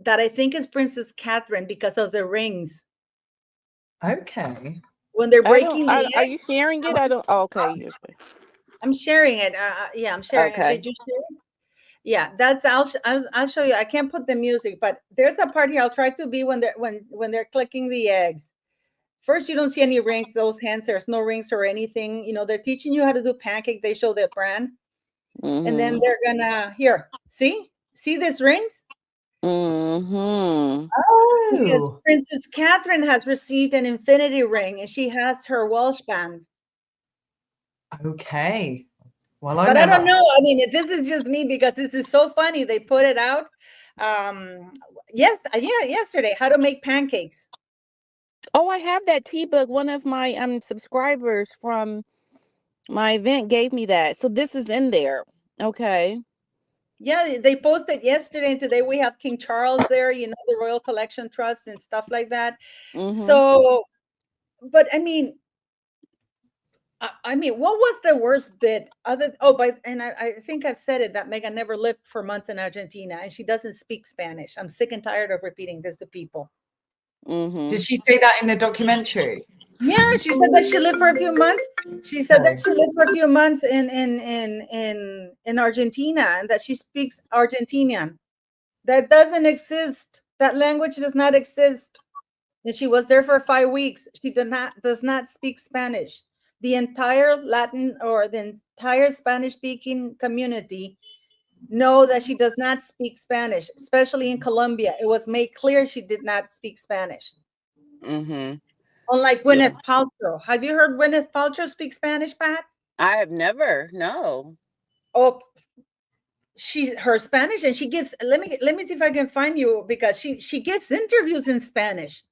that I think is Princess Catherine because of the rings. Okay. When they're breaking the Are eggs. you sharing it? I don't. Okay. I'm sharing it. Yeah, I'm sharing it. Okay. Did you share it? Yeah, that's I'll show you. I can't put the music, but there's a part here I'll try to be when they're clicking the eggs. First, you don't see any rings. Those hands, there's no rings or anything. They're teaching you how to do pancake. They show their brand, and then they're gonna see these rings. Mm-hmm. Because Oh, Princess Catherine has received an infinity ring, and she has her Welsh band. okay. Well, But I don't know. I mean, this is just me because this is so funny. They put it out. Yesterday, how to make pancakes. Oh, I have that T-book. One of my subscribers from my event gave me that. So this is in there. Okay. Yeah, they posted yesterday, and today we have King Charles there, the Royal Collection Trust and stuff like that. Mm-hmm. So, but I mean, what was the worst bit? I think I've said it that Meghan never lived for months in Argentina, and she doesn't speak Spanish. I'm sick and tired of repeating this to people. Mm-hmm. Did she say that in the documentary? Yeah, she said that she lived for a few months. She said that she lived for a few months in Argentina, and that she speaks Argentinian. That doesn't exist. That language does not exist. And she was there for 5 weeks. She does not speak Spanish. The entire Latin or the entire Spanish speaking community know that she does not speak Spanish, especially in Colombia. It was made clear she did not speak Spanish. Mm-hmm. Unlike Gwyneth Paltrow. Have you heard Gwyneth Paltrow speak Spanish, Pat? I have never. No. Oh, her Spanish, and she gives. Let me see if I can find you, because she gives interviews in Spanish.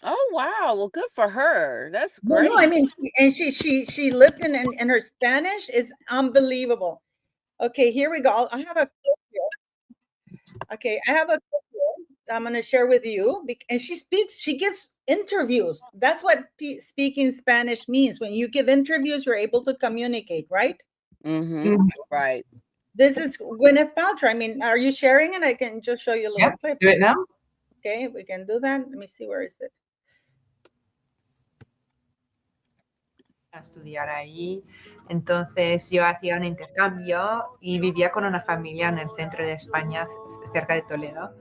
Oh wow. Well, good for her. That's No, great. I mean, she lived in, and her Spanish is unbelievable. Okay, here we go. I have a clip here. Okay, I have a clip here I'm going to share with you. And she gives interviews. That's what speaking Spanish means. When you give interviews, you're able to communicate, right? Mm-hmm. Right. This is Gwyneth Paltrow. I mean, are you sharing it? I can just show you a little clip. Do it now. Okay, we can do that. Let me see, where is it? A estudiar ahí. Entonces yo hacía un intercambio y vivía con una familia en el centro de España, cerca de Toledo,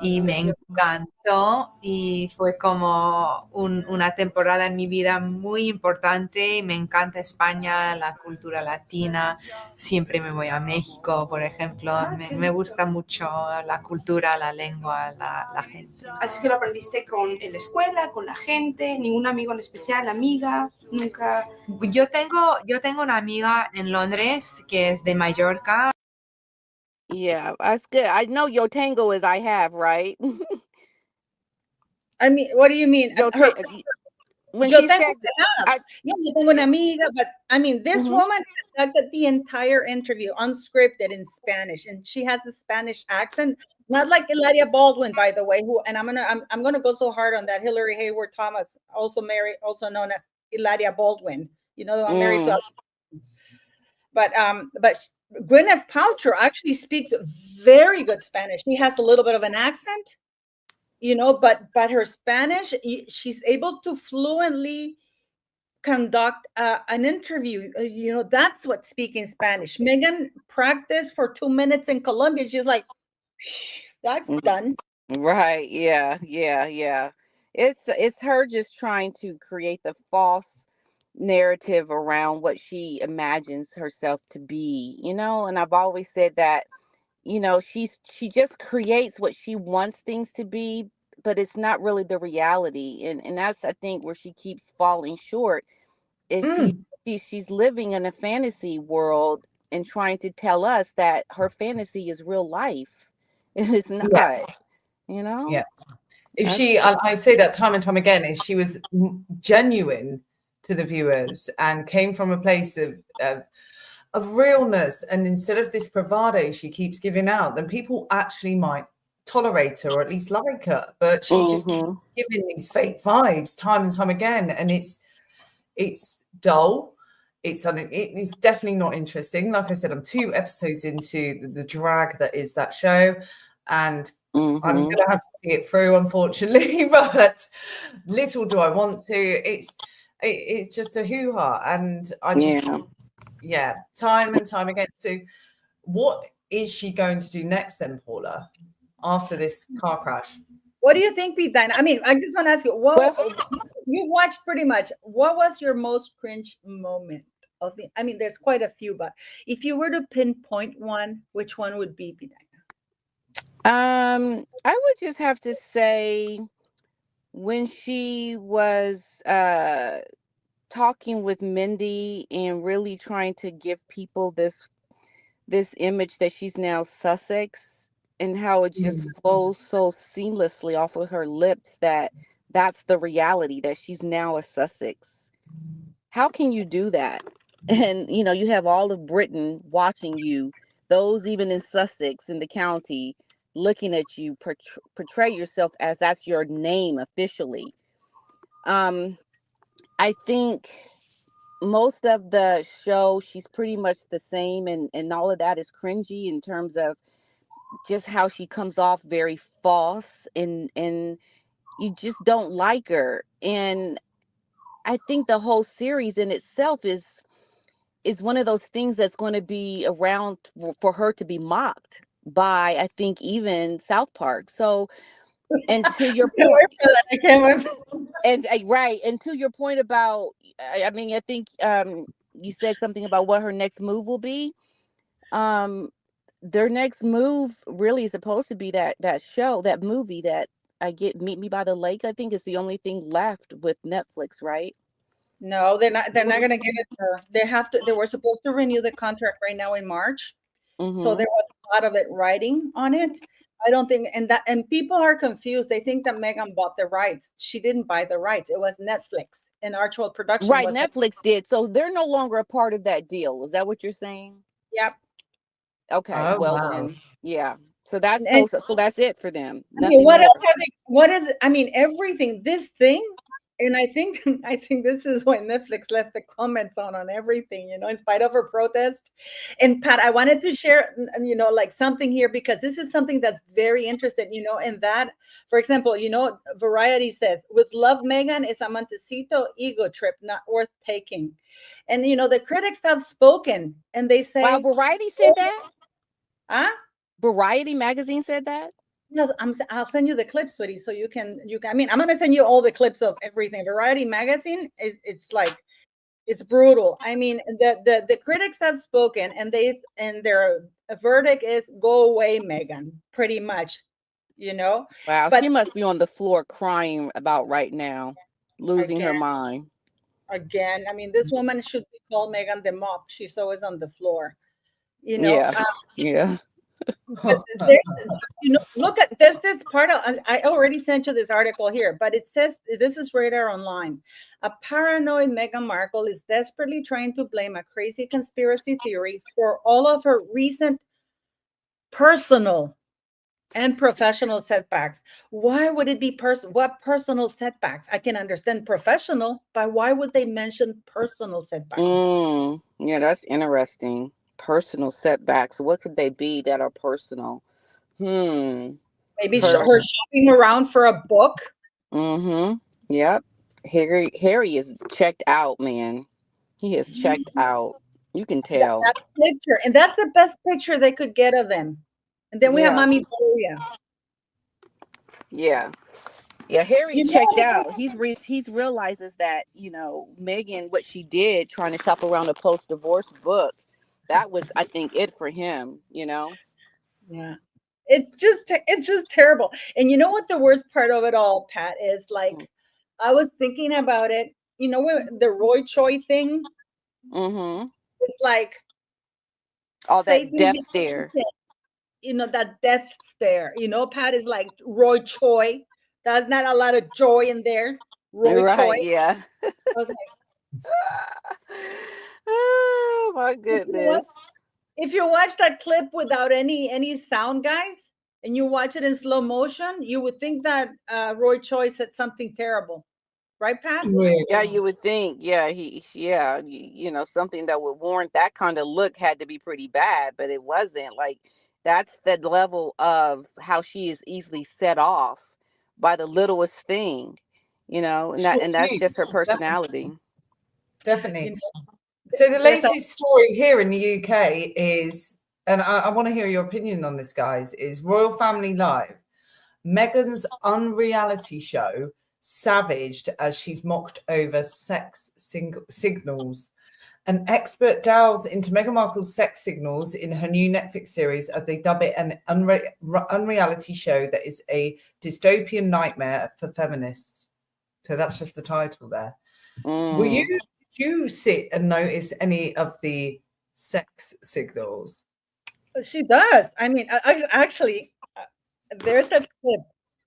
y me encantó, y fue como una temporada en mi vida muy importante. Me encanta España, la cultura latina. Siempre me voy a México, por ejemplo. Me gusta mucho la cultura, la lengua, la gente. Así que lo aprendiste en la escuela, con la gente, ningún amigo en especial, amiga, nunca. Yo tengo una amiga en Londres que es de Mallorca. Yeah, that's good. I know your tango is I have, right? I mean, what do you mean? When Yo she tengo said, yo tengo una amiga, but I mean, this Mhm. woman conducted the entire interview unscripted in Spanish, and she has a Spanish accent, not like Hilaria Baldwin, by the way. I'm gonna go so hard on that. Hillary Hayward Thomas, also known as Hilaria Baldwin. You know, the one married to. But Gwyneth Paltrow actually speaks very good Spanish. She has a little bit of an accent, but her Spanish, she's able to fluently conduct an interview. That's what speaking Spanish. Meghan practiced for 2 minutes in Colombia. She's like, that's done. Right. Yeah. It's her just trying to create the false narrative around what she imagines herself to be, and I've always said that, she just creates what she wants things to be, but it's not really the reality. And that's, I think, where she keeps falling short, is she's living in a fantasy world and trying to tell us that her fantasy is real life. It's not. Yeah. If I say that time and time again, if she was genuine to the viewers and came from a place of realness, and instead of this bravado she keeps giving out, then people actually might tolerate her or at least like her. But she just keeps giving these fake vibes time and time again, and it's dull. It's definitely not interesting. Like I said, I'm 2 episodes into the drag that is that show, and I'm Mhm. going to have to see it through, unfortunately, but little do I want to. It's just a hoo-ha, and I just, time and time again. So what is she going to do next then, Paula, after this car crash? What do you think, Dina? I mean, I just want to ask you, you watched pretty much. What was your most cringe moment of the? I mean, there's quite a few, but if you were to pinpoint one, which one would be, Dina? I would just have to say when she was talking with Mindy and really trying to give people this image that she's now Sussex, and how it just flows so seamlessly off of her lips that that's the reality, that she's now a Sussex. How can you do that? And you have all of Britain watching you, those even in Sussex in the county looking at you portray yourself as that's your name officially. I think most of the show she's pretty much the same, and all of that is cringy in terms of just how she comes off very false, and you just don't like her. And I think the whole series in itself is one of those things that's going to be around for her to be mocked by, I think, even South Park. So, and to your point, I can't wait. and right, and to your point about, I mean, I think you said something about what her next move will be. Their next move really is supposed to be that show, that movie that I get, Meet Me by the Lake. I think is the only thing left with Netflix, right? No, they're not. They're not going to give it to her. They have to. They were supposed to renew the contract right now in March, so Mm-hmm. there was a lot of it writing on it. I don't think, and people are confused. They think that Meghan bought the rights. She didn't buy the rights. It was Netflix, and actual production Right, was. Netflix did. So they're no longer a part of that deal. Is that what you're saying? Yep. Okay, Oh, well wow. then, yeah. So that's And so that's it for them. I mean, Nothing what more. else are they? What is? I mean, everything. This thing, and I think I think this is why Netflix left the comments on everything. In spite of her protest. And Pat, I wanted to share, like something here because this is something that's very interesting. And that, for example, Variety says, "With love, Meghan is a Montecito ego trip not worth taking," and the critics have spoken, and they Wow, say, Variety said that? "Ah." Variety magazine said that? No, I'll send you the clips, sweetie, so you can. I mean, I'm gonna send you all the clips of everything. Variety magazine it's like it's brutal. I mean, the critics have spoken, and their verdict is go away, Meghan, pretty much, Wow, But she must be on the floor crying about right now, losing her again, mind. I mean, this woman should be called Meghan the Mop. She's always on the floor, you know. Yeah, yeah. But look at this part of. I already sent you this article here, but it says this is Radar Online. A paranoid Meghan Markle is desperately trying to blame a crazy conspiracy theory for all of her recent personal and professional setbacks. Why would it be what personal setbacks? I can understand professional, but why would they mention personal setbacks? Yeah, that's interesting. Personal setbacks. What could they be that are personal? Maybe Her. her shopping around for a book. Yep. Harry is checked out, man. He is checked out. You can tell. That picture, and that's the best picture they could get of them. And then we have Yeah. Mommy Gloria. Yeah. Yeah, Harry's You know checked what out. He's realizes that, Meghan, what she did trying to shop around a post-divorce book, that was, I think, it for him. Yeah. It's just terrible. And you know what the worst part of it all, Pat, is like I was thinking about it, the Roy Choi thing. Mm-hmm. It's like All that Satan death behind stare. it, that death stare. Pat is like Roy Choi. There's not a lot of joy in there. Roy Choi. Right, yeah. I was like, Oh my you know what? goodness. If you watch that clip without any sound, guys, and you watch it in slow motion, you would think that Roy Choi said something terrible, right, Pat? Yeah, you would think. Yeah, something that would warrant that kind of look had to be pretty bad, but it wasn't. Like That's the level of how she is easily set off by the littlest thing, and Short that's just fuse, her definitely. personality. Definitely. You know, So the there's a latest story here in the UK is, and I want to hear your opinion on this, guys, is Royal Family Live. Meghan's unreality show savaged as she's mocked over sex signals. An expert delves into Meghan Markle's sex signals in her new Netflix series as they dub it an unreality show that is a dystopian nightmare for feminists. So that's just the title there. Did you sit and notice any of the sex signals? She does. I mean, actually, there's a clip.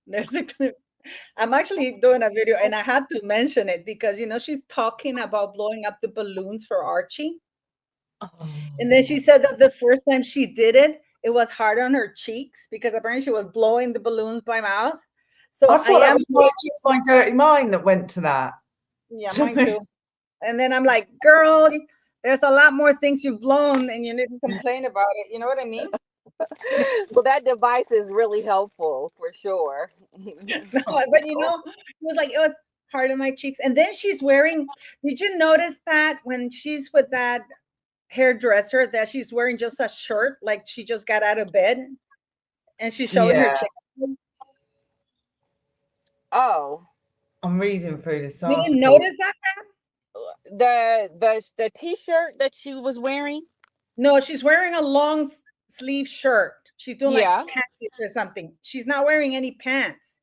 There's a clip. I'm actually doing a video, and I had to mention it because she's talking about blowing up the balloons for Archie, and then she said that the first time she did it, it was hard on her cheeks because apparently she was blowing the balloons by mouth. So I I thought that am, was my dirty mind that went to that. yeah, mine too. And then I'm like, girl, there's a lot more things you've blown, and you need to complain about it. You know what I mean? Well, that device is really helpful for sure. No, but it was like it was hard on my cheeks. And then she's wearing. Did you notice, Pat, when she's with that hairdresser, that she's wearing just a shirt, like she just got out of bed, and she's showing her chest? Oh, I'm reading through this You article. didn't notice that, Pat? the t-shirt that she was wearing. No, she's wearing a long sleeve shirt. She's doing like Yeah. panties or something. She's not wearing any pants.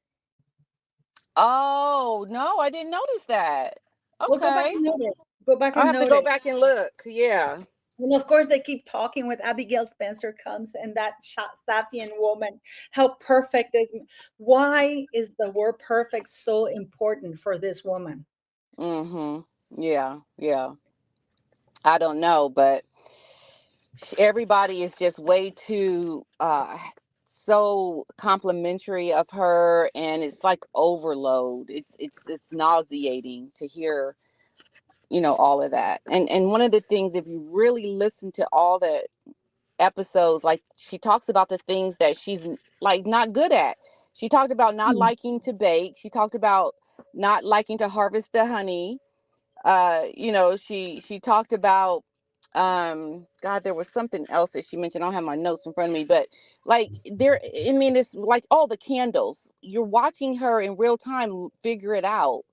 Oh no, I didn't notice that. Well, go back Okay, and notice. Go back I'll and have to go notice. back and look. Yeah. And of course, they keep talking with Abigail Spencer comes and that Safian woman. How perfect is? Why is the word perfect so important for this woman? Yeah. I don't know, but everybody is just way too so complimentary of her, and it's like overload. It's nauseating to hear, all of that. And one of the things, if you really listen to all the episodes, like she talks about the things that she's like not good at. She talked about not liking to bake. She talked about not liking to harvest the honey. She talked about God, there was something else that she mentioned. I don't have my notes in front of me, but like it's like all the candles. You're watching her in real time figure it out.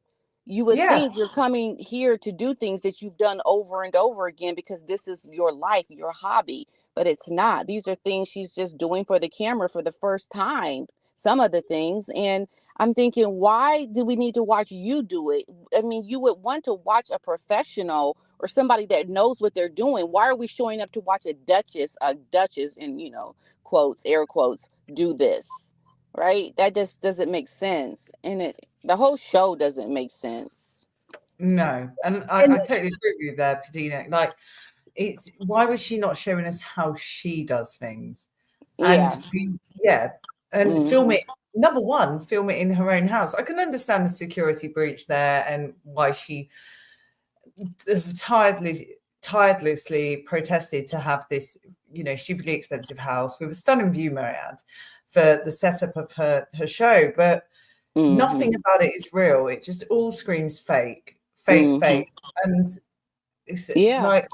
You would think you're coming here to do things that you've done over and over again because this is your life, your hobby, but it's not. These are things she's just doing for the camera for the first time, some of the things. And I'm thinking, why do we need to watch you do it? I mean, you would want to watch a professional or somebody that knows what they're doing. Why are we showing up to watch a duchess in, quotes, air quotes, do this? Right? That just doesn't make sense. And the whole show doesn't make sense. No, and I totally agree with you there, Dina. Like, why was she not showing us how she does things? Yeah. And film it. Number one, film it in her own house. I can understand the security breach there and why she tirelessly protested to have this, stupidly expensive house with a stunning view, Marianne, for the setup of her show. But nothing about it is real. It just all screams fake. And it's like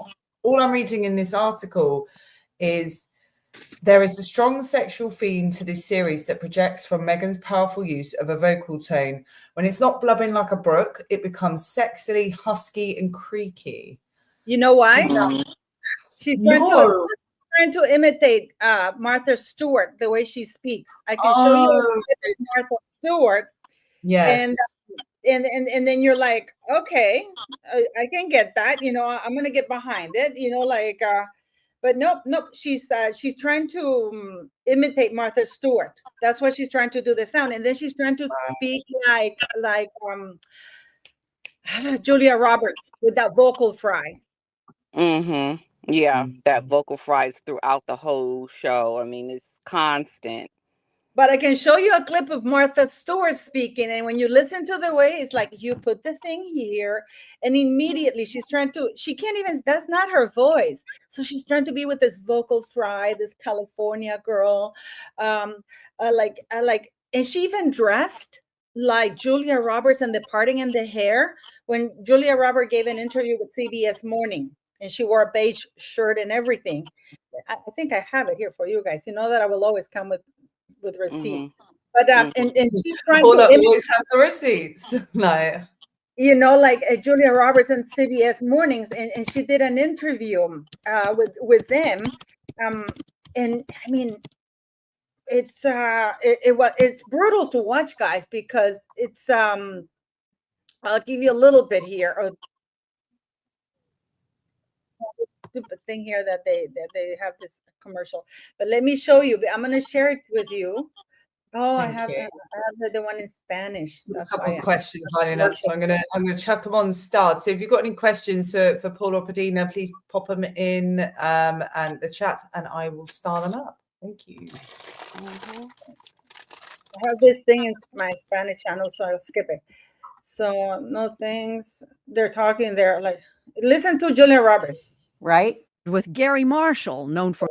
all I'm reading in this article is there is a strong sexual theme to this series that projects from Meghan's powerful use of a vocal tone. When it's not blubbing like a brook, it becomes sexily husky and creaky. You know why? She's trying to imitate Martha Stewart, the way she speaks. I can show you Martha Stewart. Yes. And then you're like, okay, I can get that. I'm gonna get behind it. But nope. She's trying to imitate Martha Stewart. That's what she's trying to do the sound, and then she's trying to speak like Julia Roberts with that vocal fry. Yeah, that vocal fries throughout the whole show. I mean, it's constant. But I can show you a clip of Martha Stewart speaking. And when you listen to the way, it's like you put the thing here, and immediately she's trying to, she can't even, that's not her voice. So she's trying to be with this vocal fry, this California girl. And she even dressed like Julia Roberts and the parting and the hair. When Julia Roberts gave an interview with CBS Morning, and she wore a beige shirt and everything. I think I have it here for you guys. You know that I will always come with receipts. But and she's trying Paula to always has the receipts. No. you know, like Julia Roberts and CBS Mornings, and she did an interview with them, and I mean, it's it's brutal to watch, guys, because it's I'll give you a little bit here. Oh, stupid thing here that they have this commercial, but let me show you. I'm going to share it with you. Oh, I have the one in Spanish. A That's couple why of questions lining up, so I'm gonna chuck them on start. So if you've got any questions for Paula or Dina, please pop them in and the chat, and I will start them up. Thank you. I have this thing in my Spanish channel, so I'll skip it. So no things. They're talking there. Like, listen to Julia Roberts. Right? With Gary Marshall, known for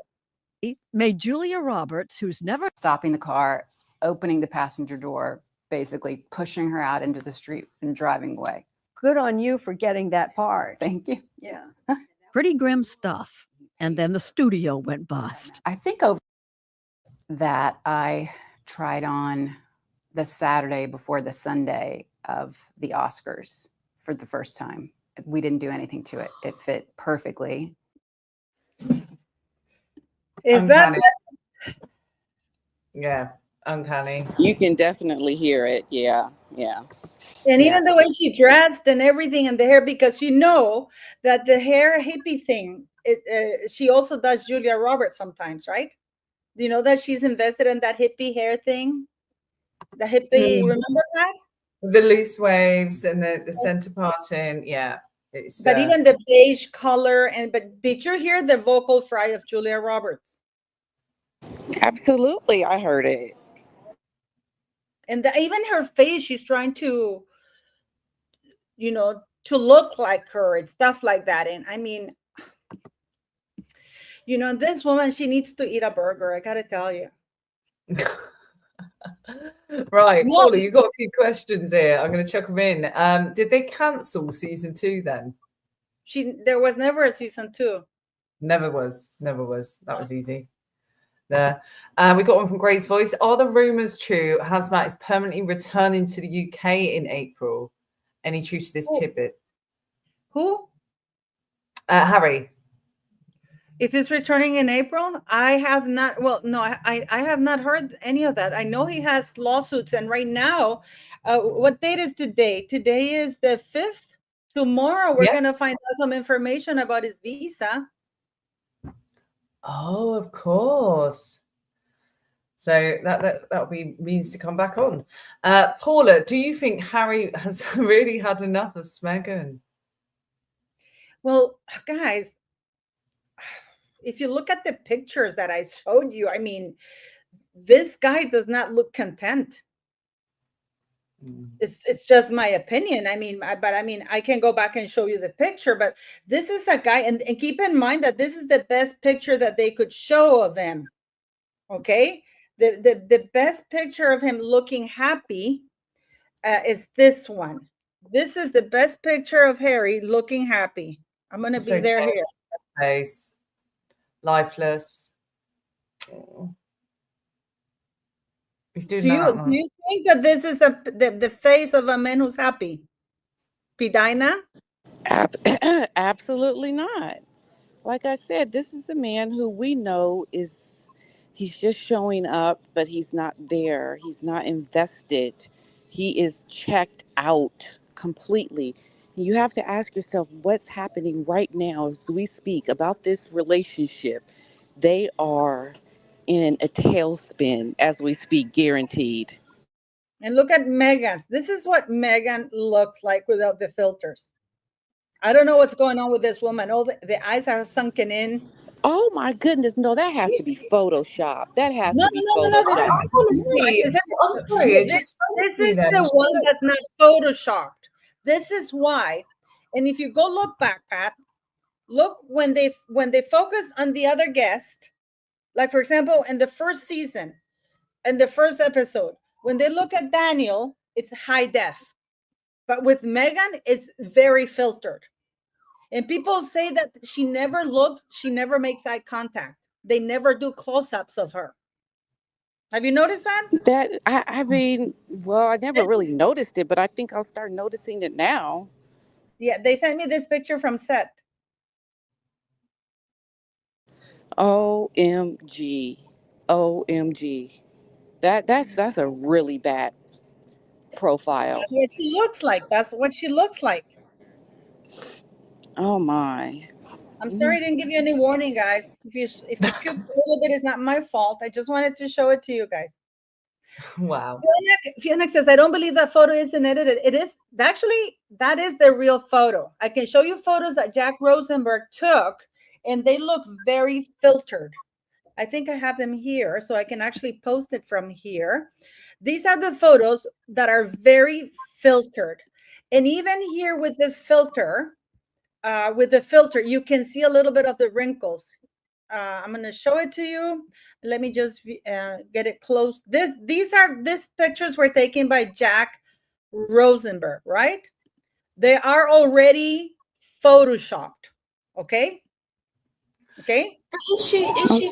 made Julia Roberts, who's never Stopping the car, opening the passenger door, basically pushing her out into the street and driving away. good on you for getting that part. Thank you. Yeah. Pretty grim stuff. And then the studio went bust. I think over that I tried on the Saturday before the Sunday of the Oscars for the first time. We didn't do anything to it. It fit perfectly. Is that Yeah, uncanny. You can definitely hear it. Yeah. and even the way she dressed and everything and the hair, because you know that the hair hippie thing, she also does Julia Roberts sometimes, right? Do you know that she's invested in that hippie hair thing? The hippie, remember that? The loose waves and the center parting, yeah. It's But even the beige color, but did you hear the vocal fry of Julia Roberts? Absolutely. I heard it. And even her face, she's trying to, you know, to look like her and stuff like that. And I mean, you know, this woman, she needs to eat a burger. I gotta tell you. Right, What? Paula, you've got a few questions here. I'm going to chuck them in. Did they cancel season 2 then? There was never a season 2. Never was. That was easy. There. We got one from Grace Voice. Are the rumors true? Hazmat is permanently returning to the UK in April. Any truth to this tidbit? Who? Harry. If it's returning in April, I have not. Well, no, I have not heard any of that. I know he has lawsuits, and right now, what date is today? Today is the 5th. Tomorrow, we're gonna find out some information about his visa. Oh, of course. So that'll be means to come back on. Paula, do you think Harry has really had enough of Meghan? Well, guys, if you look at the pictures that I showed you, I mean, this guy does not look content. It's just my opinion. I mean, I can go back and show you the picture, but this is a guy, and keep in mind that this is the best picture that they could show of him. Okay, the best picture of him looking happy is this one. This is the best picture of Harry looking happy. I'm gonna be there here. Face, lifeless. Oh. He's doing Do you think that this is the face of a man who's happy? Dina? Absolutely not. Like I said, this is a man who we know he's just showing up, but he's not there. He's not invested. He is checked out completely. You have to ask yourself what's happening right now as we speak about this relationship. They are in a tailspin as we speak, guaranteed. And look at Meghan's. This is what Meghan looks like without the filters. I don't know what's going on with this woman. All the eyes are sunken in. Oh my goodness, no, that has to be Photoshop. That has No, to be no, no, no, no. This is Photoshop. Honestly, I'm sorry, it this, just this me is then. the one that's not photoshopped. This is why. And if you go look back, Pat, look when they focus on the other guest, like for example, in the first season, in the first episode, when they look at Daniel, it's high def. But with Meghan, it's very filtered. And people say that she never looks, she never makes eye contact. They never do close-ups of her. Have you noticed that? That I mean, well, I never really noticed it, but I think I'll start noticing it now. Yeah, they sent me this picture from set. OMG. OMG. That's a really bad profile. That's what she looks like. That's what she looks like. Oh my. I'm sorry I didn't give you any warning, guys. If you puked a little bit, it's not my fault. I just wanted to show it to you guys. Wow. Fiona says, I don't believe that photo isn't edited. It is actually, that is the real photo. I can show you photos that Jack Rosenberg took, and they look very filtered. I think I have them here, so I can actually post it from here. These are the photos that are very filtered. And even here with the filter, you can see a little bit of the wrinkles. I'm going to show it to you. Let me just get it close. These pictures were taken by Jack Rosenberg, right? They are already photoshopped. Okay. Okay. But is she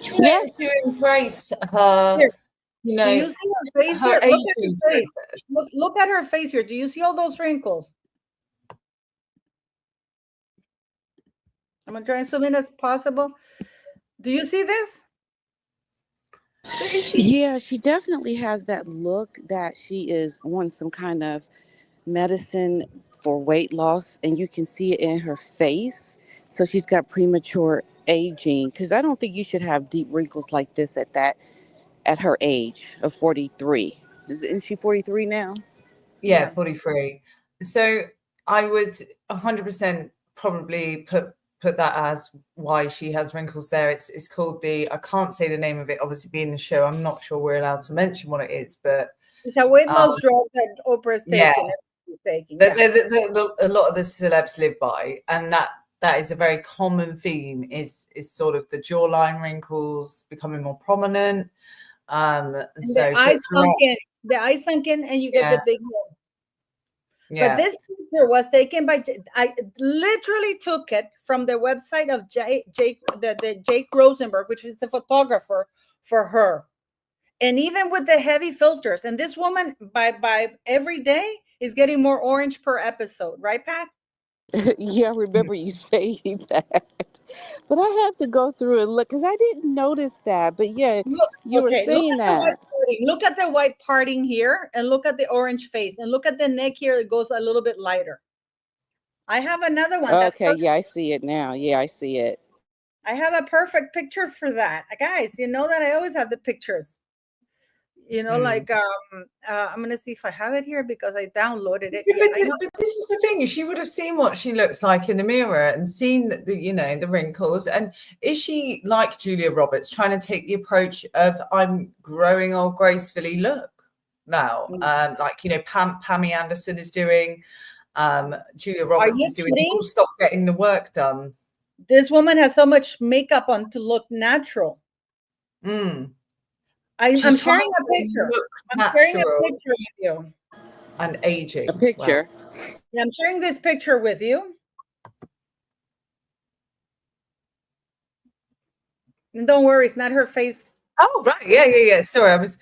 trying Yeah. to embrace her, Here. you Do you know, see her face her here? Look at aging her face. process? Look at her face here. Do you see all those wrinkles? I'm going to try and zoom in as possible. Do you see this? But is she Yeah, she definitely has that look that she is on some kind of medicine for weight loss, and you can see it in her face. So she's got premature aging, because I don't think you should have deep wrinkles like this at her age of 43. Isn't she 43 now? yeah, 43. So I would 100% probably put that as why she has wrinkles there. It's called I can't say the name of it, obviously being the show. I'm not sure we're allowed to mention what it is, but It's a weight loss drug that Oprah's yeah. taking. A lot of the celebs live by, and that is a very common theme is sort of the jawline wrinkles becoming more prominent. And So the eye sunk in, and you get the big hole. yeah. But this picture was taken by, I literally took it from the website of Jake Rosenberg, which is the photographer for her. And even with the heavy filters, and this woman by every day is getting more orange per episode, right, Pat? Yeah, I remember you saying that. But I have to go through and look because I didn't notice that. But yeah, you were saying that. Look at the white parting here, and look at the orange face, and look at the neck here. It goes a little bit lighter. I have another one. Okay, yeah, I see it now. Yeah, I see it. I have a perfect picture for that, guys. You know that I always have the pictures. Like I'm gonna see if I have it here because I downloaded it. But this is the thing: she would have seen what she looks like in the mirror and seen the wrinkles. And is she like Julia Roberts, trying to take the approach of "I'm growing old gracefully"? Look now, like Pammy Anderson is doing. Julia Roberts is doing. People stop getting the work done. This woman has so much makeup on to look natural. I'm sharing a picture. I'm sharing a picture with you. And aging. A picture. Wow. Yeah, I'm sharing this picture with you. And don't worry, it's not her face. Oh, right. Yeah. Sorry, I was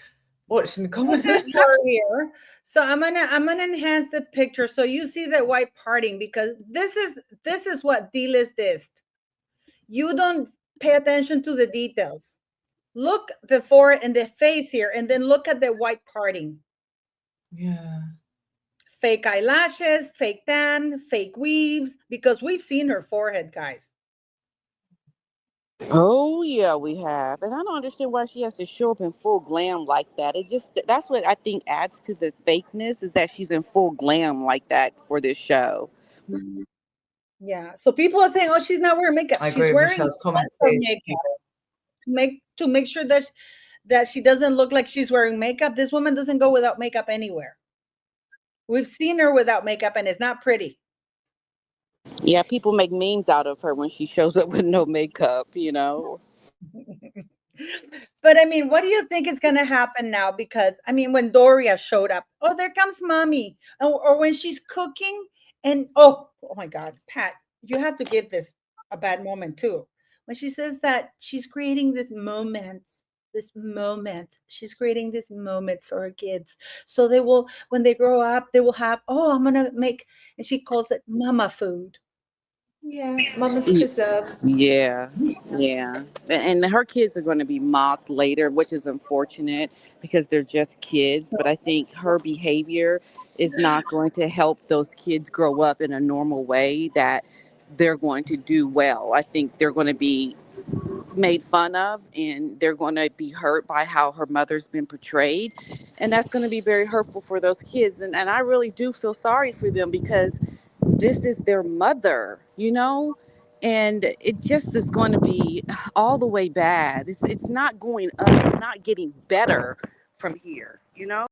watching the comment here. So I'm gonna enhance the picture so you see the white parting, because this is what D-list is. You don't pay attention to the details. Look the forehead and the face here, and then look at the white parting. Yeah. Fake eyelashes, fake tan, fake weaves, because we've seen her forehead, guys. Oh yeah, we have. And I don't understand why she has to show up in full glam like that. It just, that's what I think adds to the fakeness, is that she's in full glam like that for this show. Yeah. So people are saying, "Oh, she's not wearing makeup." I She's agree with wearing Michelle's comments. makeup to make sure that she doesn't look like she's wearing makeup. This woman doesn't go without makeup anywhere. We've seen her without makeup, and it's not pretty. Yeah, people make memes out of her when she shows up with no makeup, you know. But I mean, what do you think is going to happen now? Because I mean, when Doria showed up, oh, there comes mommy. Or when she's cooking, and oh my God, Pat, you have to give this a bad moment too. When she says that she's creating this moment, she's creating this moments for her kids. So they will, when they grow up, they will have, oh, I'm going to make, and she calls it mama food. Yeah, mama's preserves. Yeah, yeah. And her kids are going to be mocked later, which is unfortunate because they're just kids. But I think her behavior is not going to help those kids grow up in a normal way that they're going to do well. I think they're going to be made fun of and they're going to be hurt by how her mother's been portrayed. And that's going to be very hurtful for those kids. And I really do feel sorry for them because this is their mother, you know? And it just is going to be all the way bad. It's not going up. It's not getting better from here, you know?